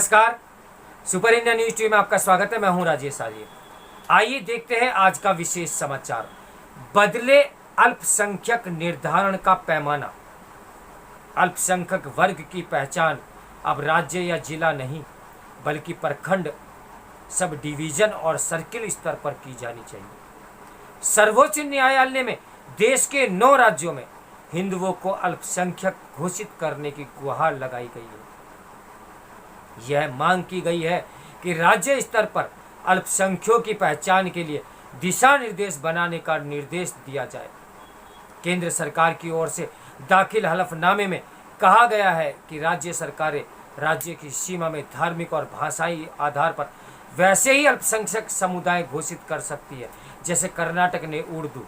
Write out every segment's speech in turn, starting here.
नमस्कार, super India news TV में आपका स्वागत है। मैं हूं राजेश आर्य। आइए देखते हैं आज का विशेष समाचार। बदले अल्पसंख्यक निर्धारण का पैमाना। अल्पसंख्यक वर्ग की पहचान अब राज्य या जिला नहीं बल्कि प्रखंड, सब डिवीजन और सर्किल स्तर पर की जानी चाहिए। सर्वोच्च न्यायालय में देश के 9 राज्यों में हिंदुओं को अल्पसंख्यक घोषित करने की गुहार लगाई गई है। यह मांग की गई है कि राज्य स्तर पर अल्पसंख्यकों की पहचान के लिए दिशा निर्देश बनाने का निर्देश दिया जाए। केंद्र सरकार की ओर से दाखिल हलफनामे में कहा गया है कि राज्य सरकारें राज्य की सीमा में धार्मिक और भाषाई आधार पर वैसे ही अल्पसंख्यक समुदाय घोषित कर सकती है जैसे कर्नाटक ने उर्दू,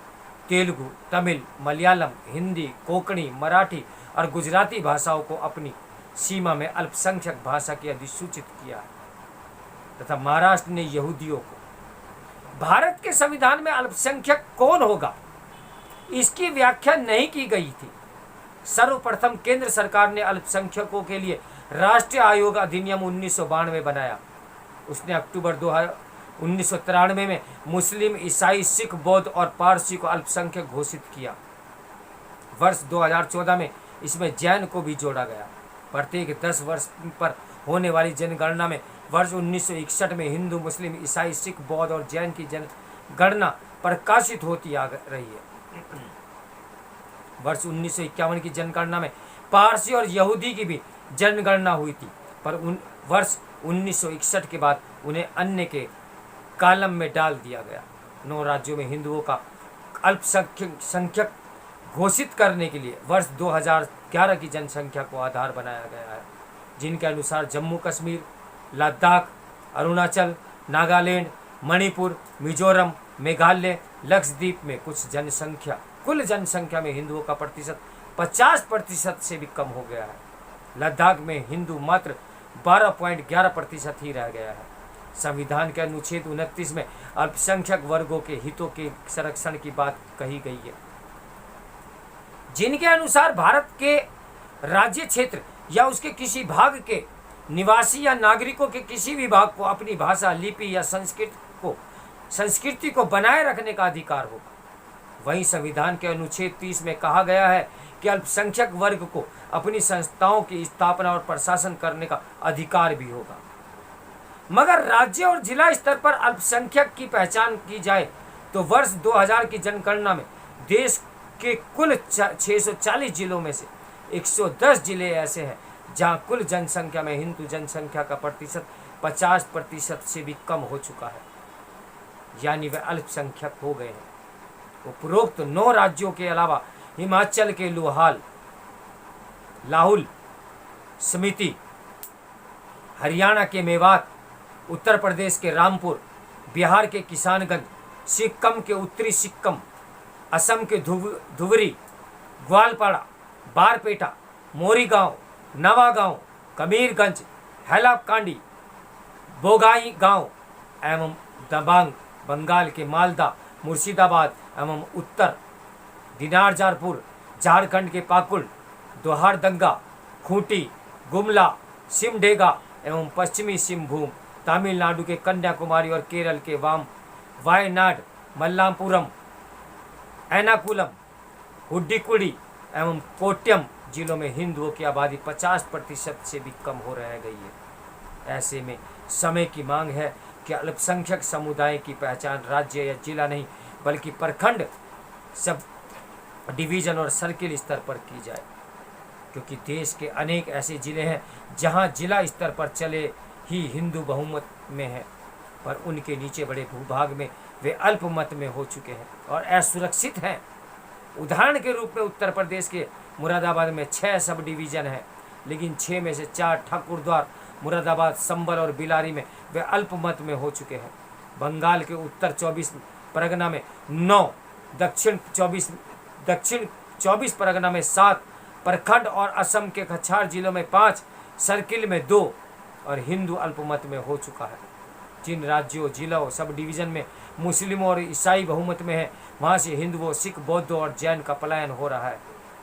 तेलुगु, तमिल, मलयालम, हिंदी, कोंकणी, मराठी और गुजराती भाषाओं को अपनी सीमा में अल्पसंख्यक भाषा की अधिसूचित किया है तथा महाराष्ट्र ने यहूदियों को। भारत के संविधान में अल्पसंख्यक कौन होगा, इसकी व्याख्या नहीं की गई थी। सर्वप्रथम केंद्र सरकार ने अल्पसंख्यकों के लिए राष्ट्रीय आयोग अधिनियम 1992 बनाया। उसने अक्टूबर 1993 में मुस्लिम, ईसाई, सिख, बौद्ध और पारसी को अल्पसंख्यक घोषित किया। वर्ष 2014 में इसमें जैन को भी जोड़ा गया। प्रत्येक 10 वर्ष पर होने वाली जनगणना में वर्ष 1961 में हिंदू, मुस्लिम, ईसाई, सिख, बौद्ध और जैन की जनगणना प्रकाशित होती आ रही है। वर्ष 1951 की जनगणना में पारसी और यहूदी की भी जनगणना हुई थी, पर वर्ष 1961 के बाद उन्हें अन्य के कॉलम में डाल दिया गया। 9 राज्यों में हिंदुओं का अल्पसंख्यक घोषित करने के लिए वर्ष 2011 की जनसंख्या को आधार बनाया गया है, जिनके अनुसार जम्मू कश्मीर, लद्दाख, अरुणाचल, नागालैंड, मणिपुर, मिजोरम, मेघालय, लक्षद्वीप में कुल जनसंख्या में हिंदुओं का प्रतिशत 50% से भी कम हो गया है। लद्दाख में हिंदू मात्र 12.11% ही रह गया है। संविधान के अनुच्छेद 29 में अल्पसंख्यक वर्गों के हितों के संरक्षण की बात कही गई है, जिनके अनुसार भारत के राज्य क्षेत्र या उसके किसी भाग के निवासी या नागरिकों के किसी भी भाग को अपनी भाषा, लिपि या संस्कृति को बनाए रखने का अधिकार होगा। वहीं संविधान के अनुच्छेद 30 में कहा गया है कि अल्पसंख्यक वर्ग को अपनी संस्थाओं की स्थापना और प्रशासन करने का अधिकार भी होगा। मगर राज्य और जिला स्तर पर अल्पसंख्यक की पहचान की जाए तो वर्ष 2000 की जनगणना में देश के कुल 640 जिलों में से 110 जिले ऐसे हैं जहां कुल जनसंख्या में हिंदू जनसंख्या का प्रतिशत 50% से भी कम हो चुका है, यानी वे अल्पसंख्यक हो गए हैं। उपरोक्त 9 राज्यों के अलावा हिमाचल के लाहौल स्पीति, हरियाणा के मेवात, उत्तर प्रदेश के रामपुर, बिहार के किशनगंज, सिक्किम के उत्तरी सिक्किम, असम के धुबरी, ग्वालपाड़ा, बारपेटा, मोरीगांव, नवागांव, कबीरगंज, हैलाकांडी, बोगाईगांव एवं दबांग, बंगाल के मालदा, मुर्शिदाबाद एवं उत्तर दिनाजपुर, झारखंड के पाकुड़, दोहारदंगा, खूंटी, गुमला, सिमडेगा एवं पश्चिमी सिंहभूम, तमिलनाडु के कन्याकुमारी और केरल के वायनाड, मल्लापुरम, एर्नाकुलम, हुड्डीकुडी एवं कोट्टयम जिलों में हिंदुओं की आबादी 50% से भी कम हो रह गई है। ऐसे में समय की मांग है कि अल्पसंख्यक समुदाय की पहचान राज्य या जिला नहीं बल्कि प्रखंड, सब डिवीजन और सर्किल स्तर पर की जाए, क्योंकि देश के अनेक ऐसे जिले हैं जहां जिला स्तर पर चले ही हिंदू बहुमत में है, पर उनके नीचे बड़े भूभाग में वे अल्पमत में हो चुके हैं और असुरक्षित हैं। उदाहरण के रूप में उत्तर प्रदेश के मुरादाबाद में 6 सब डिवीजन हैं, लेकिन 6 में से 4 ठाकुरद्वार, मुरादाबाद, संबल और बिलारी में वे अल्पमत में हो चुके हैं। बंगाल के उत्तर 24 परगना में 9, दक्षिण 24 परगना में 7 प्रखंड और असम के कछार जिलों में 5, सर्किल में 2 और हिंदू अल्पमत में हो चुका है। जिन राज्यों, जिलों, सब डिवीजन में मुस्लिमों और ईसाई बहुमत में है, वहाँ से हिंदुओं, सिख, बौद्ध और जैन का पलायन हो रहा है,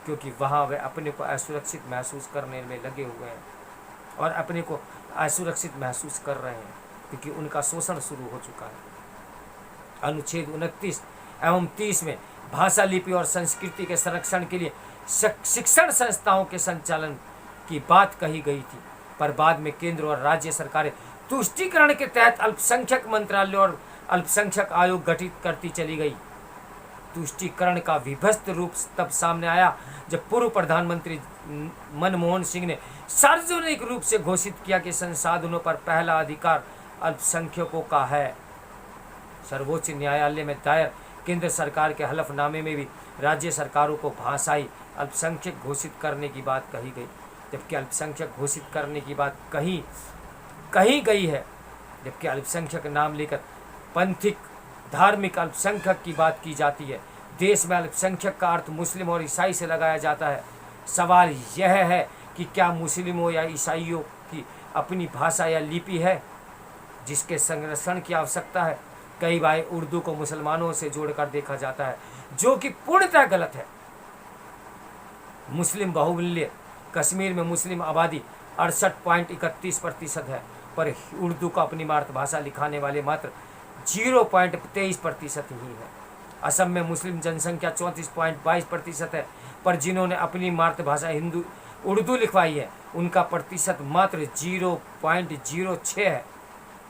क्योंकि वहाँ वे अपने को असुरक्षित महसूस करने में लगे हुए हैं और अपने को असुरक्षित महसूस कर रहे हैं क्योंकि उनका शोषण शुरू हो चुका है। अनुच्छेद 29 एवं 30 में भाषा, लिपि और संस्कृति के संरक्षण के लिए शिक्षण संस्थाओं के संचालन की बात कही गई थी, पर बाद में केंद्र और राज्य सरकारें तुष्टीकरण के तहत अल्पसंख्यक मंत्रालय और अल्पसंख्यक आयोग गठित करती चली गई। तुष्टीकरण का विभस्त रूप तब सामने आया जब पूर्व प्रधानमंत्री मनमोहन सिंह ने सार्वजनिक रूप से घोषित किया कि संसाधनों पर पहला अधिकार अल्पसंख्यकों का है। सर्वोच्च न्यायालय में दायर केंद्र सरकार के हलफनामे में भी राज्य सरकारों को भाषाई अल्पसंख्यक घोषित करने की बात कही गई, जबकि अल्पसंख्यक घोषित करने की बात कही गई है, जबकि अल्पसंख्यक नाम लेकर पंथिक धार्मिक अल्पसंख्यक की बात की जाती है। देश में अल्पसंख्यक का अर्थ मुस्लिम और ईसाई से लगाया जाता है। सवाल यह है कि क्या मुस्लिमों या ईसाइयों की अपनी भाषा या लिपि है जिसके संरक्षण की आवश्यकता है? कई बार उर्दू को मुसलमानों से जोड़कर देखा जाता है, जो कि पूर्णतः गलत है। मुस्लिम बाहुल्य कश्मीर में मुस्लिम आबादी 68.31% है, पर उर्दू को अपनी मातृभाषा लिखाने वाले मात्र 0.23% ही है। असम में मुस्लिम जनसंख्या 34.22% है, पर जिन्होंने अपनी मातृभाषा उर्दू लिखवाई है उनका प्रतिशत मात्र 0.06 है।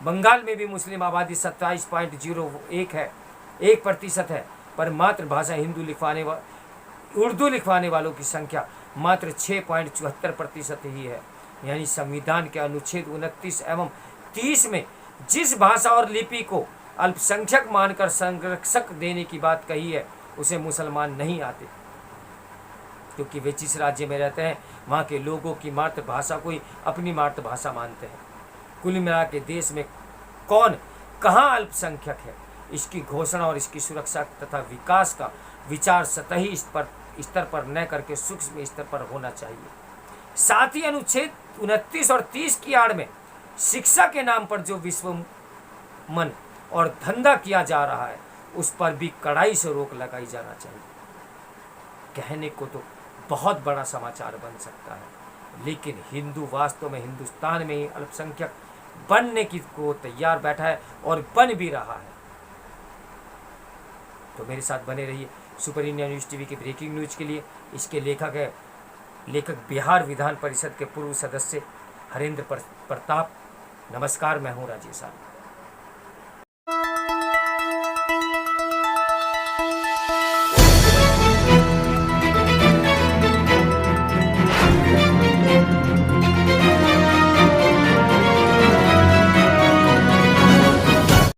बंगाल में भी मुस्लिम आबादी 27.01 है, 1% है, पर मातृभाषा उर्दू लिखवाने वालों की संख्या मात्र 6.74% ही है। यानी संविधान के अनुच्छेद 29 एवं 30 में जिस भाषा और लिपि को अल्पसंख्यक मानकर संरक्षक देने की बात कही है उसे मुसलमान नहीं आते, क्योंकि वे जिस राज्य में रहते हैं वहाँ के लोगों की मातृभाषा को ही अपनी मातृभाषा मानते हैं। कुल मिला के देश में कौन कहाँ अल्पसंख्यक है, इसकी घोषणा और इसकी सुरक्षा तथा विकास का विचार सतही स्तर पर न करके सूक्ष्म स्तर पर होना चाहिए। साथ ही अनुच्छेद 29 और 30 की आड़ में शिक्षा के नाम पर जो विश्व मन और धंधा किया जा रहा है उस पर भी कड़ाई से रोक लगाई जाना चाहिए। कहने को तो बहुत बड़ा समाचार बन सकता है, लेकिन हिंदू वास्तव में हिंदुस्तान में ही अल्पसंख्यक बनने की को तैयार बैठा है और बन भी रहा है। तो मेरे साथ बने रहिए सुपर इंडिया न्यूज़ टीवी के ब्रेकिंग न्यूज के लिए। इसके लेखक बिहार विधान परिषद के पूर्व सदस्य हरेंद्र प्रताप। नमस्कार, मैं हूँ राजेश।